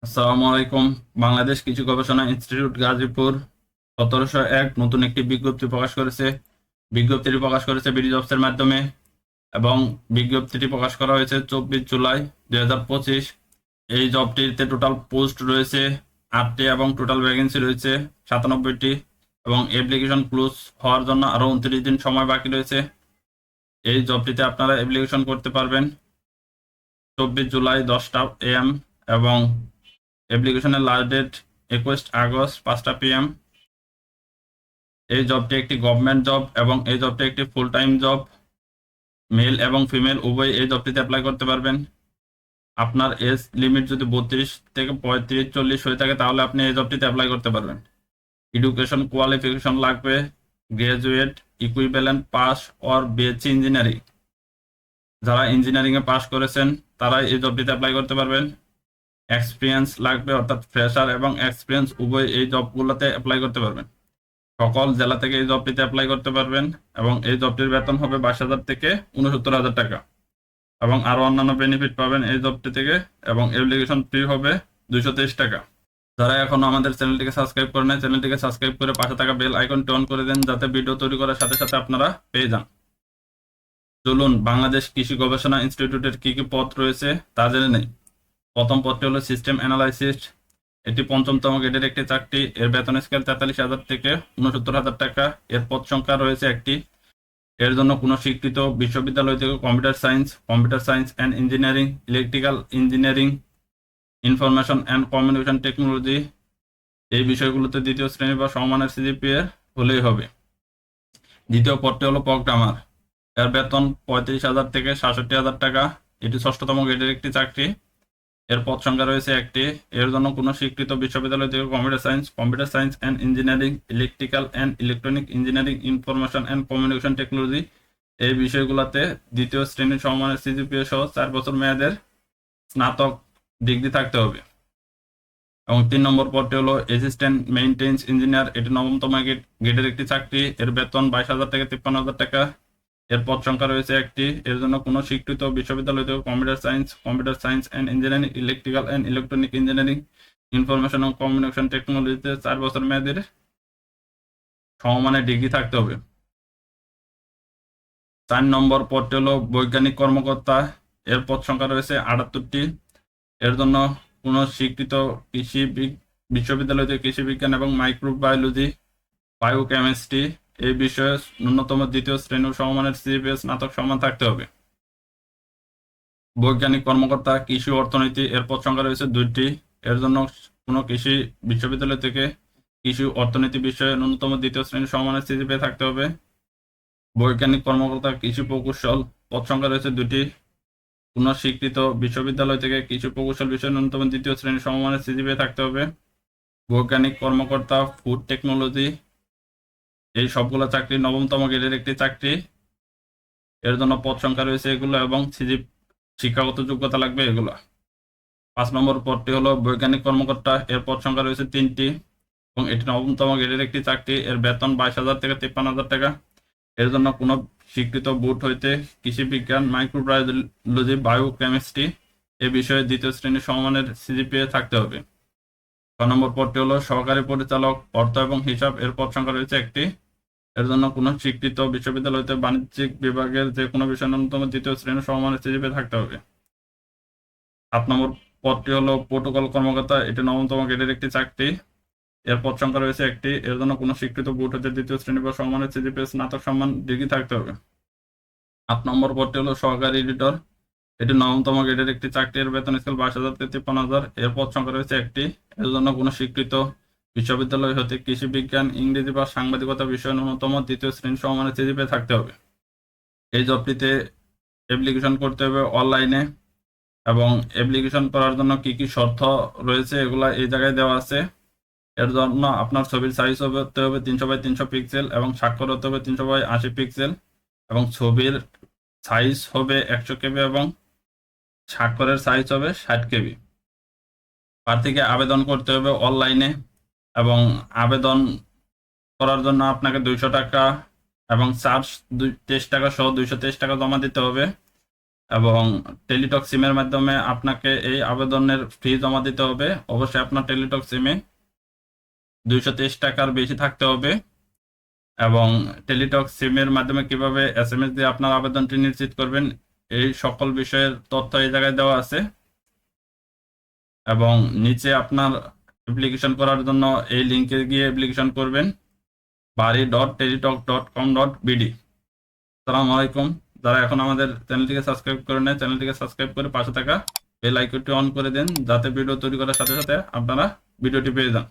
আসসালামু আলাইকুম। বাংলাদেশ কৃষি গবেষণা ইনস্টিটিউট গাজীপুর 1701 নতুন একটি বিজ্ঞপ্তি প্রকাশ করেছে। বিজ্ঞপ্তিটি প্রকাশ করেছে বিডি জবসের মাধ্যমে এবং বিজ্ঞপ্তিটি প্রকাশ করা হয়েছে 24 জুলাই 2025। এই জবটিতে টোটাল পোস্ট রয়েছে 8টি এবং টোটাল ভ্যাকেন্সি রয়েছে 97টি এবং অ্যাপ্লিকেশন ক্লোজ হওয়ার জন্য আরও 29 দিন সময় বাকি রয়েছে। এই জবটিতে আপনারা অ্যাপ্লিকেশন করতে পারবেন 24 জুলাই 10টা AM এবং অ্যাপ্লিকেশনের লাস্ট ডেট 21 আগস্ট 5টা PM। এই জবটি একটি গভর্নমেন্ট জব এবং এই জবটি একটি ফুল টাইম জব। মেল এবং ফিমেল উভয় এই জবটিতে অ্যাপ্লাই করতে পারবেন। আপনার এজ লিমিট যদি 32 থেকে 35-40 হয়ে থাকে তাহলে আপনি এই জবটিতে অ্যাপ্লাই করতে পারবেন। এডুকেশন কোয়ালিফিকেশন লাগবে graduate, equivalent pass or BSc engineering. যারা ইঞ্জিনিয়ারিংয়ে পাস করেছেন তারাই এই জবটিতে অ্যাপ্লাই করতে পারবেন। এক্সপিরিয়েন্স লাগবে, অর্থাৎ ফ্রেশার এবং এক্সপিরিয়েন্স উভয় এই জবগুলোতে অ্যাপ্লাই করতে পারবেন। সকল জেলা থেকে এই জবটিতে অ্যাপ্লাই করতে পারবেন এবং এই জবটির বেতন হবে 22,000 থেকে 69,000 টাকা এবং আরও অন্যান্য বেনিফিট পাবেন এই জবটি থেকে এবং অ্যাপ্লিকেশন ফি হবে 223 টাকা। যারা এখনো আমাদের চ্যানেলটিকে সাবস্ক্রাইব করে নেয় চ্যানেলটিকে সাবস্ক্রাইব করে পাশে থাকা বেল আইকনটি অন করে দেন যাতে ভিডিও তৈরি করার সাথে সাথে আপনারা পেয়ে যান। চলুন বাংলাদেশ কৃষি গবেষণা ইনস্টিটিউটের কি কি পদ রয়েছে তা জেনে নেই। প্রথম পদটি হলো সিস্টেম অ্যানালাইসিস্ট। এটি 5ম গ্রেডের একটি চাকরি। এর বেতন স্কেল 43,000 থেকে 69,000 টাকা। এর পদ সংখ্যা রয়েছে একটি। এর জন্য কোনো স্বীকৃত বিশ্ববিদ্যালয় থেকে computer science and engineering, electrical engineering, information and communication technology এই বিষয়গুলোতে দ্বিতীয় শ্রেণী বা সমমানের সিজিপিএ হলেই হবে। দ্বিতীয় পদটি হলো প্রোগ্রামার। এর বেতন 35,000 থেকে 67,000 টাকা। এটি 6ম গ্রেডের একটি চাকরি। এর পদ সংখ্যা রয়েছে একটি। এর জন্য কোনো স্বীকৃত বিশ্ববিদ্যালয় থেকে computer science and engineering, electrical and electronic engineering, information and communication technology এই বিষয়গুলোতে দ্বিতীয় শ্রেণীর সমমানের সিজিপিএ সহ 4 বছর মেয়াদের স্নাতক ডিগ্রি থাকতে হবে। এবং 3 নম্বর পদটি হলো অ্যাসিস্ট্যান্ট মেইনটেন্স ইঞ্জিনিয়ার। এটি 9তম গ্রেডের একটি চাকরি। এর বেতন 22,000 থেকে 53,000 টাকা। এর পদ সংখ্যা রয়েছে একটি। এর জন্য কোনো স্বীকৃত বিশ্ববিদ্যালয় থেকে computer science and engineering, electrical and electronic engineering, information ও কমিউনিকেশন টেকনোলজিতে 4 বছর মেয়াদের সমমানের ডিগ্রি থাকতে হবে। 4 নম্বর পদটি হলো বৈজ্ঞানিক কর্মকর্তা। এর পদ সংখ্যা রয়েছে 78টি। এর জন্য কোনো স্বীকৃত বিশ্ববিদ্যালয় থেকে কৃষি বিজ্ঞান এবং মাইক্রোবায়োলজি, বায়োকেমিস্ট্রি এই বিষয়ে ন্যূনতম দ্বিতীয় শ্রেণী ও সমমানের সিজিপিএ স্নাতক সম্মান থাকতে হবে। বৈজ্ঞানিক কর্মকর্তা কৃষি অর্থনীতি। এর পদ সংখ্যা রয়েছে 2টি। এর জন্য কোনো কৃষি বিশ্ববিদ্যালয় থেকে কৃষি অর্থনীতি বিষয়ে ন্যূনতম দ্বিতীয় শ্রেণী সমমানের সিজিপিএ থাকতে হবে। বৈজ্ঞানিক কর্মকর্তা কৃষি প্রকৌশল। পদ সংখ্যা রয়েছে 2টি। কোনো স্বীকৃত বিশ্ববিদ্যালয় থেকে কৃষি প্রকৌশল বিষয়ে ন্যূনতম দ্বিতীয় শ্রেণী সমমানের সিজিপিএ থাকতে হবে। বৈজ্ঞানিক কর্মকর্তা ফুড টেকনোলজি। এই সবগুলো চাকরি 9তম গ্রেডের একটি চাকরি। এর জন্য পদ সংখ্যা রয়েছে এগুলো এবং শিক্ষাগত যোগ্যতা লাগবে এগুলো। 5 নম্বর পদটি হলো বৈজ্ঞানিক কর্মকর্তা। এর পদ সংখ্যা রয়েছে 3টি এবং এটি 9তম গ্রেডের একটি চাকরি। এর বেতন 22,000 থেকে 53,000 টাকা। এর জন্য কোনো স্বীকৃত বোর্ড হইতে কৃষি বিজ্ঞান, মাইক্রোবায়োলজি, বায়োকেমিস্ট্রি এ বিষয়ে দ্বিতীয় শ্রেণীর সমমানের সিজিপিএ থাকতে হবে। 6 নম্বর পদটি হলো সহকারী পরিচালক অর্থ এবং হিসাব। এর পদ সংখ্যা রয়েছে একটি। এর জন্য কোনো স্বীকৃত বিশ্ববিদ্যালয়তে বাণিজ্যিক বিভাগের যে কোনো বিষয় ন্যূনতম দ্বিতীয় শ্রেণীর সমমানের সিজিপিএ থাকতে হবে। 7 নম্বর পদটি হলো প্রোটোকল কর্মকর্তা। এটি 9তম গ্রেডের একটি চাকরি। এর পদ সংখ্যা রয়েছে একটি। এর জন্য কোনো স্বীকৃত বোর্ড হতে দ্বিতীয় শ্রেণী বা সমমানের সিজিপিএ স্নাতক সম্মান ডিগ্রি থাকতে হবে। 8 নম্বর পদটি হলো সহকারী এডিটর। এটি 9তম গ্রেডের একটি চাকরি। এর বেতন স্কেল 22,000 থেকে 53,000। এর পদ সংখ্যা রয়েছে একটি। এর জন্য কোনো স্বীকৃত বিশ্ববিদ্যালয় হতে কৃষি বিজ্ঞান, ইংরেজি বা সাংবাদিকতা বিষয়ে ন্যূনতম দ্বিতীয় শ্রেণী সমমানের সিজিপিএ থাকতে হবে। এই জবটিতে অ্যাপ্লিকেশন করতে হবে অনলাইনে এবং অ্যাপ্লিকেশন করার জন্য কি কি শর্ত রয়েছে এগুলা এই জায়গায় দেওয়া আছে। এর জন্য আপনার ছবির সাইজ হতে হবে 300x300 পিক্সেল এবং স্বাক্ষর হতে হবে 300x80 পিক্সেল এবং ছবির সাইজ হবে 100 কেবি এবং স্বাক্ষরের সাইজ হবে 60 কেবি। প্রার্থীকে আবেদন করতে হবে অনলাইনে এবং আবেদন করার জন্য আপনাকে 200 টাকা এবং চার্জ 23 টাকা সহ 223 টাকা জমা দিতে হবে। এবং টেলিটক সিমের মাধ্যমে আপনাকে এই আবেদনের ফি জমা দিতে হবে। অবশ্যই আপনার টেলিটক সিমে 223 টাকার বেশি থাকতে হবে। এবং টেলিটক সিমের মাধ্যমে কিভাবে এসএমএস দিয়ে আপনার আবেদনটি নিশ্চিত করবেন, এই সকল বিষয়ের তথ্য এই জায়গায় দেওয়া আছে। এবং নিচে আপনার অ্যাপ্লিকেশন করার জন্য এই লিঙ্কে গিয়ে অ্যাপ্লিকেশন করবেন, bari.teletalk.com.bd। আসসালামু আলাইকুম। যারা এখন আমাদের চ্যানেলটিকে সাবস্ক্রাইব করে নেয়, চ্যানেলটিকে সাবস্ক্রাইব করে পাশে থাকা বেল আইকনটি অন করে দেন, যাতে ভিডিও তৈরি করার সাথে সাথে আপনারা ভিডিওটি পেয়ে যান।